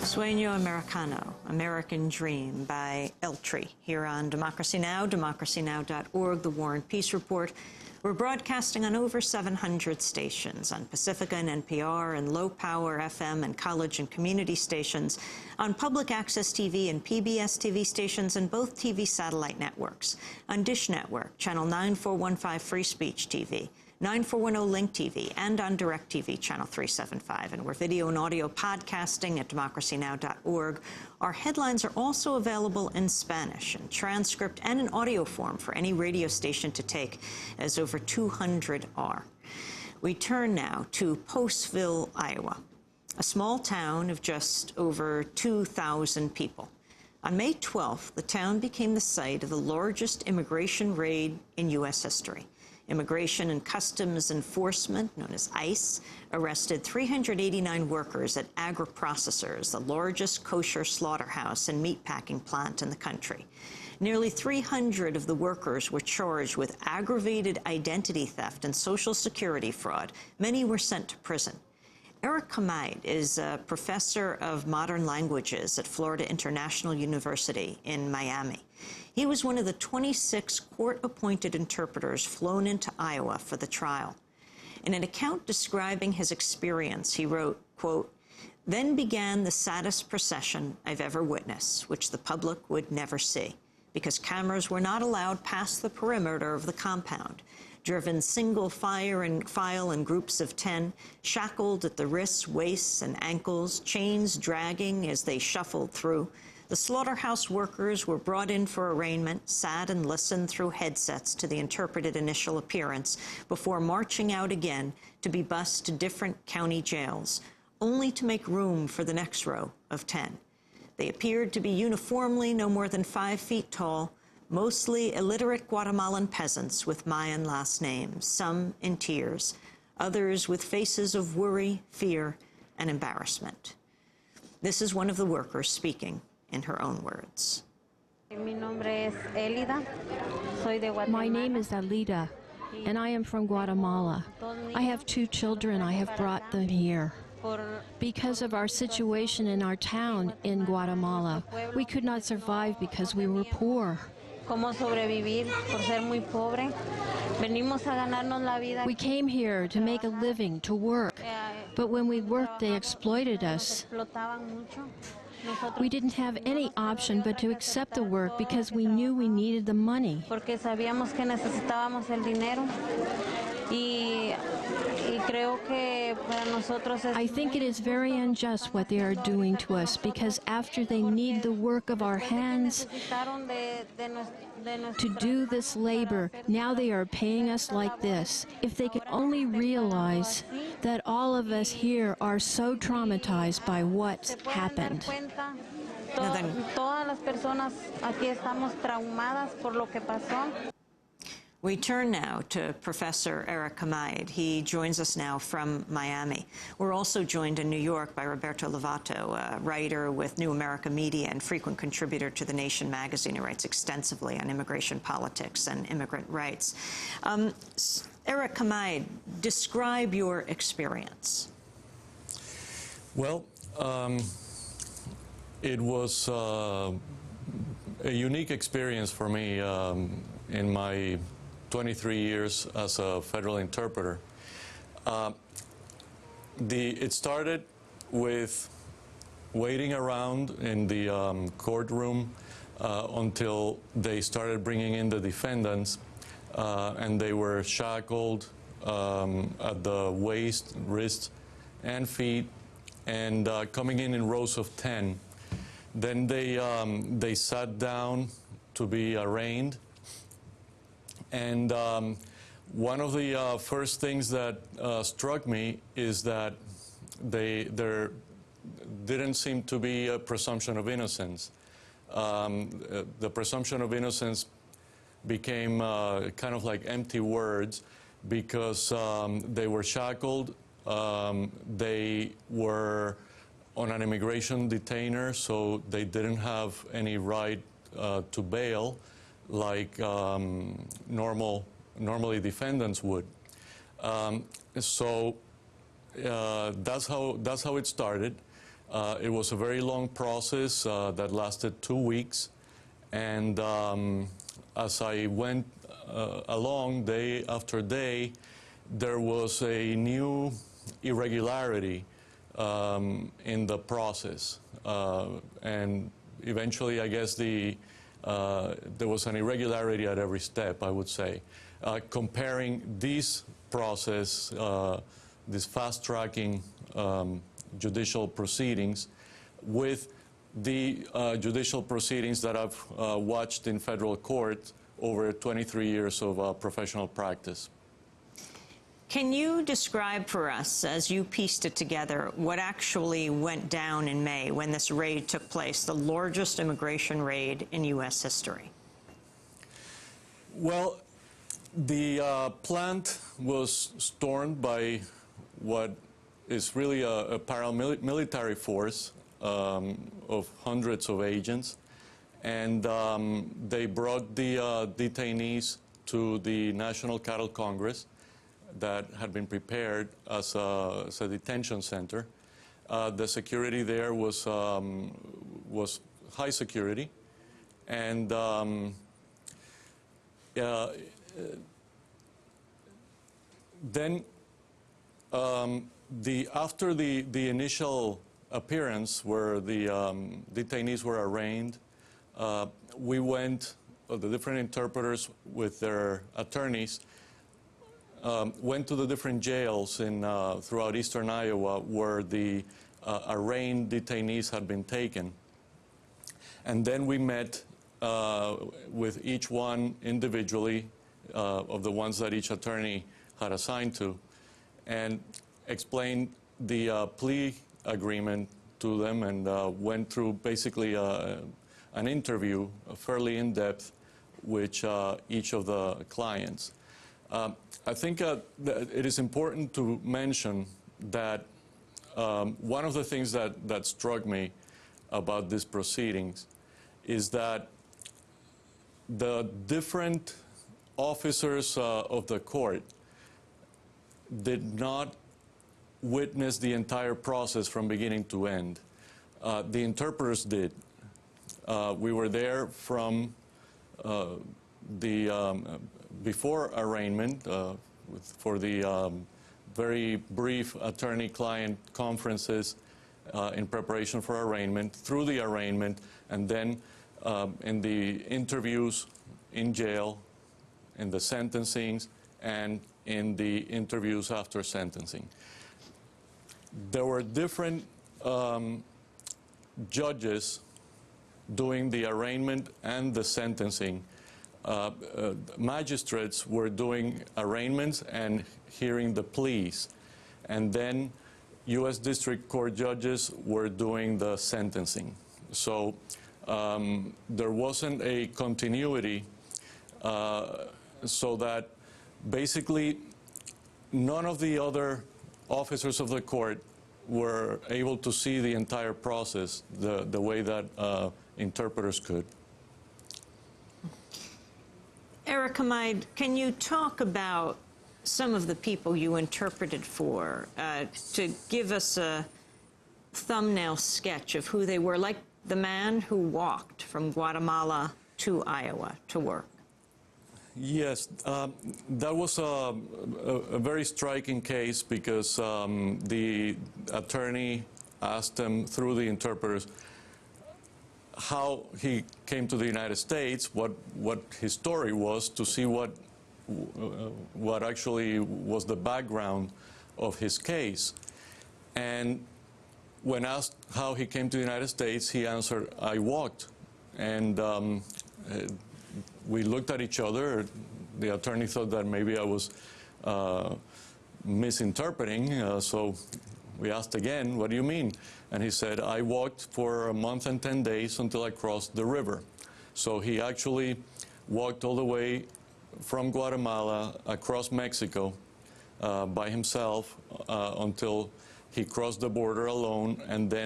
Sueño Americano, American Dream by Eltree, here on Democracy Now!, democracynow.org, The War and Peace Report. We're broadcasting on over 700 stations, on Pacifica and NPR, and low-power FM and college and community stations, on public access TV and PBS TV stations, and both TV satellite networks, on Dish Network, Channel 9415 Free Speech TV, 9410 Link TV, and on DirecTV, Channel 375. And we're video and audio podcasting at democracynow.org. Our headlines are also available in Spanish, in transcript, and in audio form for any radio station to take, as over 200 are. We turn now to Postville, Iowa, a small town of just over 2,000 people. On May 12th, the town became the site of the largest immigration raid in U.S. history. Immigration and Customs Enforcement, known as ICE, arrested 389 workers at Agri-Processors, the largest kosher slaughterhouse and meatpacking plant in the country. Nearly 300 of the workers were charged with aggravated identity theft and Social Security fraud. Many were sent to prison. Erik Camayd is a professor of modern languages at Florida International University in Miami. He was one of the 26 court-appointed interpreters flown into Iowa for the trial. In an account describing his experience, he wrote, quote, "Then began the saddest procession I've ever witnessed, which the public would never see, because cameras were not allowed past the perimeter of the compound. Driven single file in groups of 10, shackled at the wrists, waists, and ankles, chains dragging as they shuffled through. The slaughterhouse workers were brought in for arraignment, sat and listened through headsets to the interpreted initial appearance, before marching out again to be bused to different county jails, only to make room for the next row of 10. They appeared to be uniformly no more than 5 feet tall, mostly illiterate Guatemalan peasants with Mayan last names, some in tears, others with faces of worry, fear, and embarrassment." This is one of the workers speaking in her own words. My name is Alida, and I am from Guatemala. I have 2 children. I have brought them here. Because of our situation in our town in Guatemala, we could not survive because we were poor. We came here to make a living, to work, but when we worked, they exploited us. We didn't have any option but to accept the work because we knew we needed the money. I think it is very unjust what they are doing to us, because after they need the work of our hands to do this labor, now they are paying us like this. If they could only realize that all of us here are so traumatized by what happened. We turn now to Professor Erik Camayd. He joins us now from Miami. We're also joined in New York by Roberto Lovato, a writer with New America Media and frequent contributor to The Nation magazine, who writes extensively on immigration politics and immigrant rights. Erik Camayd, describe your experience. Well, it was a unique experience for me in my 23 years as a federal interpreter. It started with waiting around in the courtroom until they started bringing in the defendants, and they were shackled at the waist, wrists, and feet, and coming in rows of 10. Then they sat down to be arraigned. And one of the first things that struck me is that there didn't seem to be a presumption of innocence. The presumption of innocence became kind of like empty words, because they were shackled, they were on an immigration detainer, so they didn't have any right to bail like normally defendants would. So that's how it started. It was a very long process that lasted 2 weeks, and as I went along day after day, there was a new irregularity in the process, and eventually, I guess there was an irregularity at every step, I would say. Comparing this process, this fast-tracking judicial proceedings, with the judicial proceedings that I've watched in federal court over 23 years of professional practice. Can you describe for us, as you pieced it together, what actually went down in May when this raid took place, the largest immigration raid in U.S. history? Well, the plant was stormed by what is really a paramilitary force of hundreds of agents, and they brought the detainees to the National Cattle Congress that had been prepared as a detention center. The security there was high security, and then after the initial appearance where the detainees were arraigned, we went, the different interpreters with their attorneys, went to the different jails throughout eastern Iowa where the arraigned detainees had been taken. And then we met with each one individually, of the ones that each attorney had assigned to, and explained the plea agreement to them, and went through basically an interview, fairly in-depth, with each of the clients. I think that it is important to mention that one of the things that struck me about these proceedings is that the different officers of the court did not witness the entire process from beginning to end. The interpreters did. We were there from before arraignment for the very brief attorney-client conferences in preparation for arraignment, through the arraignment, and then in the interviews in jail, in the sentencings, and in the interviews after sentencing. There were different judges doing the arraignment and the sentencing. Magistrates were doing arraignments and hearing the pleas, and then U.S. District Court judges were doing the sentencing. So there wasn't a continuity, so that basically none of the other officers of the court were able to see the entire process the way that interpreters could. Erik Camayd, can you talk about some of the people you interpreted for, to give us a thumbnail sketch of who they were, like the man who walked from Guatemala to Iowa to work? Yes, that was a very striking case, because the attorney asked him through the interpreters how he came to the United States, what his story was, to see what actually was the background of his case. And when asked how he came to the United States, he answered, "I walked." And we looked at each other. The attorney thought that maybe I was misinterpreting, so we asked again, "What do you mean?" And he said, "I walked for a month and 10 days until I crossed the river." So he actually walked all the way from Guatemala across Mexico by himself until he crossed the border alone, and then